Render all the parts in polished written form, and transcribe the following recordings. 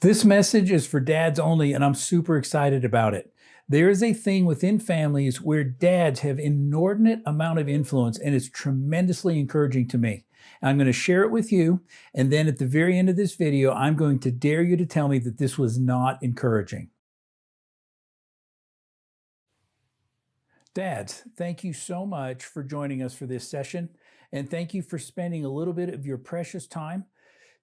This message is for dads only, and I'm super excited about it. There is a thing within families where dads have inordinate amount of influence, and it's tremendously encouraging to me. I'm going to share it with you, and then at the very end of this video, I'm going to dare you to tell me that this was not encouraging. Dads, thank you so much for joining us for this session, and thank you for spending a little bit of your precious time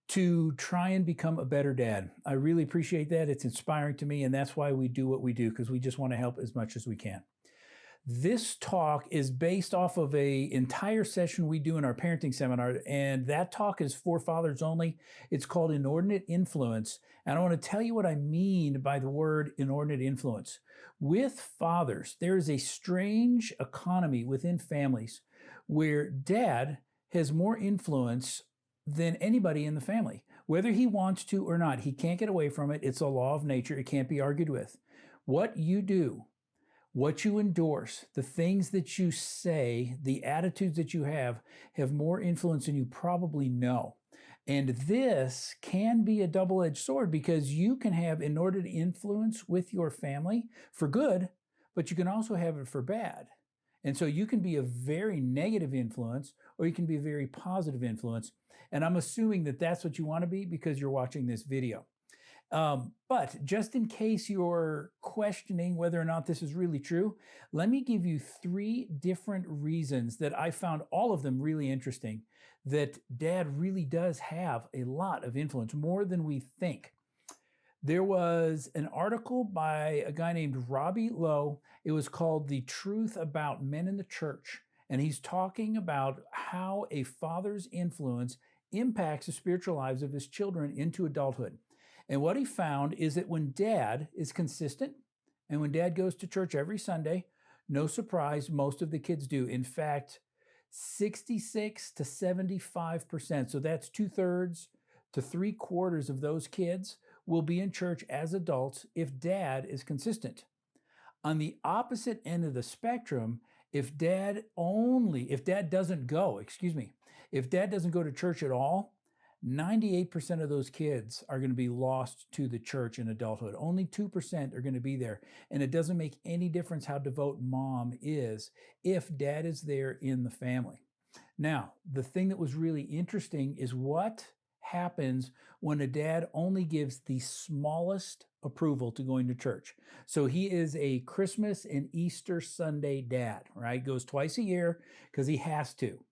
to try and become a better dad. I really appreciate that. It's inspiring to me, and that's why we do what we do, because we just want to help as much as we can. This talk is based off of an entire session we do in our parenting seminar, and that talk is for fathers only. It's called Inordinate Influence, and I want to tell you what I mean by the word inordinate influence. With fathers, there is a strange economy within families where dad has more influence than anybody in the family. Whether he wants to or not, he can't get away from it. It's a law of nature. It can't be argued with. What you do, what you endorse, the things that you say, the attitudes that you have more influence than you probably know. And this can be a double-edged sword because you can have inordinate influence with your family for good, but you can also have it for bad. And so you can be a very negative influence or you can be a very positive influence. And I'm assuming that that's what you want to be because you're watching this video. But just in case you're questioning whether or not this is really true, let me give you 3 different reasons that I found all of them really interesting that dad really does have a lot of influence, more than we think. There was an article by a guy named Robbie Lowe. It was called The Truth About Men in the Church. And he's talking about how a father's influence impacts the spiritual lives of his children into adulthood. And what he found is that when dad is consistent and when dad goes to church every Sunday, no surprise, most of the kids do. In fact, 66 to 75%, so that's 2/3 to 3/4 of those kids will be in church as adults if dad is consistent. On the opposite end of the spectrum, if dad doesn't go to church at all, 98% of those kids are going to be lost to the church in adulthood. Only 2% are going to be there. And it doesn't make any difference how devout mom is if dad is there in the family. Now, the thing that was really interesting is what happens when a dad only gives the smallest approval to going to church. So he is a Christmas and Easter Sunday dad, right? Goes twice a year because he has to.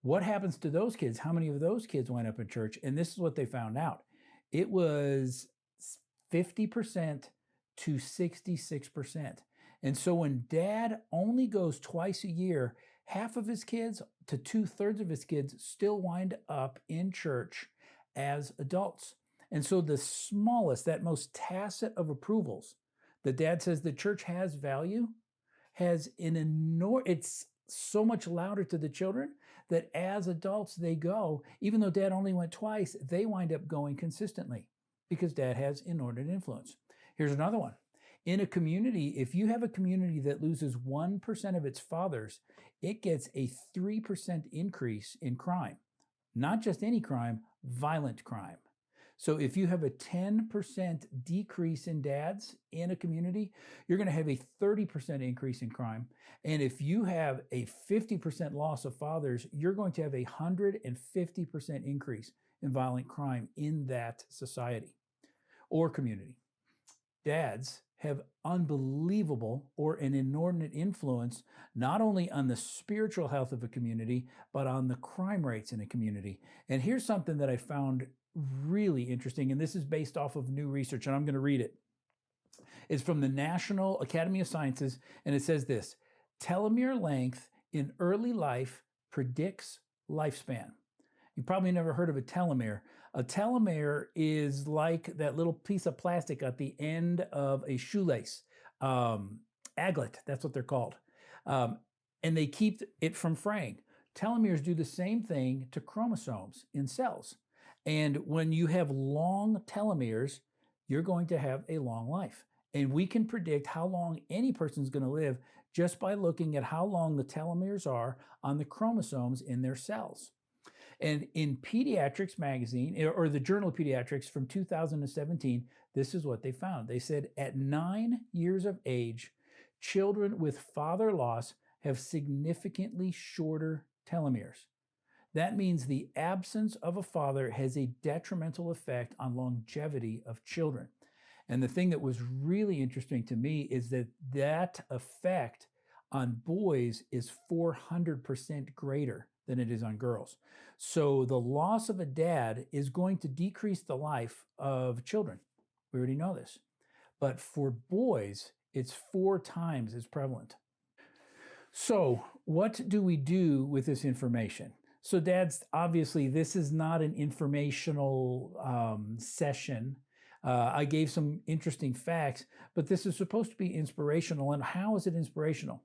What happens to those kids? How many of those kids wind up in church? And this is what they found out. It was 50% to 66%. And so when dad only goes twice a year, half of his kids to 2/3 of his kids still wind up in church as adults. And so the smallest, that most tacit of approvals, the dad says the church has value, has it's so much louder to the children that as adults they go, even though dad only went twice, they wind up going consistently because dad has inordinate influence. Here's another one. In a community, if you have a community that loses 1% of its fathers, it gets a 3% increase in crime. Not just any crime, violent crime. So if you have a 10% decrease in dads in a community, you're going to have a 30% increase in crime. And if you have a 50% loss of fathers, you're going to have a 150% increase in violent crime in that society or community. Dads have unbelievable or an inordinate influence not only on the spiritual health of a community, but on the crime rates in a community. And here's something that I found really interesting, and this is based off of new research, and I'm going to read it. It's from the National Academy of Sciences, and it says this: telomere length in early life predicts lifespan. You probably never heard of a telomere. A telomere is like that little piece of plastic at the end of a shoelace. Aglet, that's what they're called. And they keep it from fraying. Telomeres do the same thing to chromosomes in cells. And when you have long telomeres, you're going to have a long life. And we can predict how long any person's going to live just by looking at how long the telomeres are on the chromosomes in their cells. And in Pediatrics magazine, or the Journal of Pediatrics from 2017, this is what they found. They said at 9 years of age, children with father loss have significantly shorter telomeres. That means the absence of a father has a detrimental effect on longevity of children. And the thing that was really interesting to me is that that effect on boys is 400% greater than it is on girls. So the loss of a dad is going to decrease the life of children. We already know this. But for boys, it's 4 times as prevalent. So what do we do with this information? So dads, obviously this is not an informational session. I gave some interesting facts, but this is supposed to be inspirational. And how is it inspirational?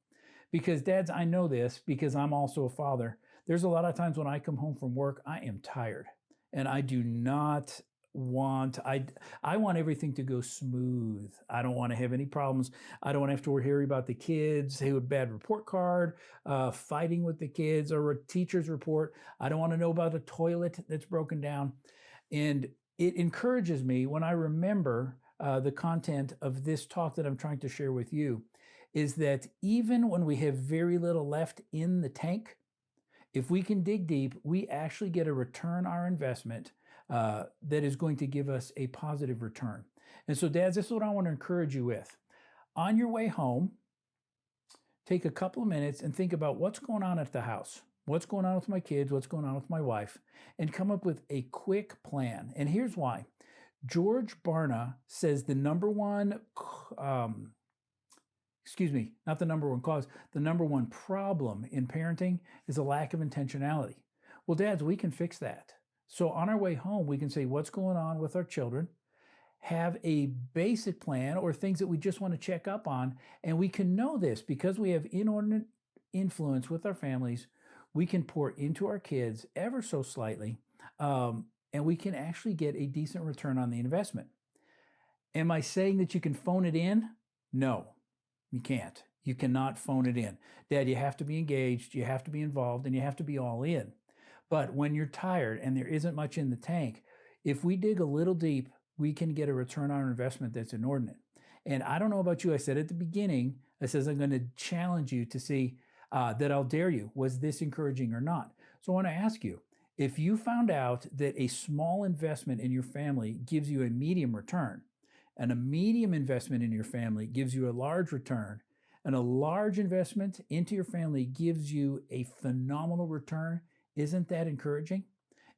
Because dads, I know this because I'm also a father. There's a lot of times when I come home from work, I am tired and I do not want, I want everything to go smooth. I don't want to have any problems. I don't want to have to worry about the kids, hey, with bad report card, fighting with the kids or a teacher's report. I don't want to know about a toilet that's broken down. And it encourages me when I remember the content of this talk that I'm trying to share with you, is that even when we have very little left in the tank, if we can dig deep, we actually get a return on our investment that is going to give us a positive return. And so dads, this is what I want to encourage you with. On your way home, take a couple of minutes and think about what's going on at the house. What's going on with my kids? What's going on with my wife? And come up with a quick plan. And here's why. George Barna says the number one, not the number one cause, the number one problem in parenting is a lack of intentionality. Well, dads, we can fix that. So on our way home, we can say what's going on with our children, have a basic plan or things that we just want to check up on. And we can know this because we have inordinate influence with our families. We can pour into our kids ever so slightly, and we can actually get a decent return on the investment. Am I saying that you can phone it in? No, you can't. You cannot phone it in. Dad, you have to be engaged, you have to be involved, and you have to be all in. But when you're tired and there isn't much in the tank, if we dig a little deep, we can get a return on our investment that's inordinate. And I don't know about you, I said at the beginning, I says I'm going to challenge you to see that I'll dare you. Was this encouraging or not? So I want to ask you, if you found out that a small investment in your family gives you a medium return, and a medium investment in your family gives you a large return, and a large investment into your family gives you a phenomenal return, isn't that encouraging?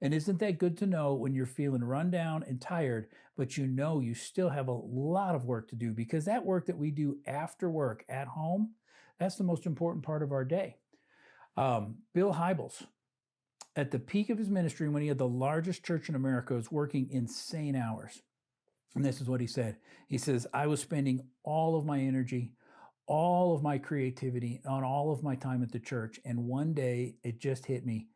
And isn't that good to know when you're feeling run down and tired, but you know you still have a lot of work to do? Because that work that we do after work at home, that's the most important part of our day. Bill Hybels, at the peak of his ministry, when he had the largest church in America, was working insane hours. And this is what he said. He says, I was spending all of my energy, all of my creativity, on all of my time at the church. And one day it just hit me.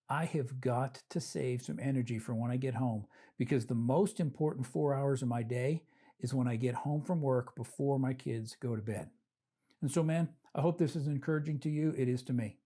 I have got to save some energy for when I get home, because the most important 4 hours of my day is when I get home from work before my kids go to bed. And so, man, I hope this is encouraging to you. It is to me.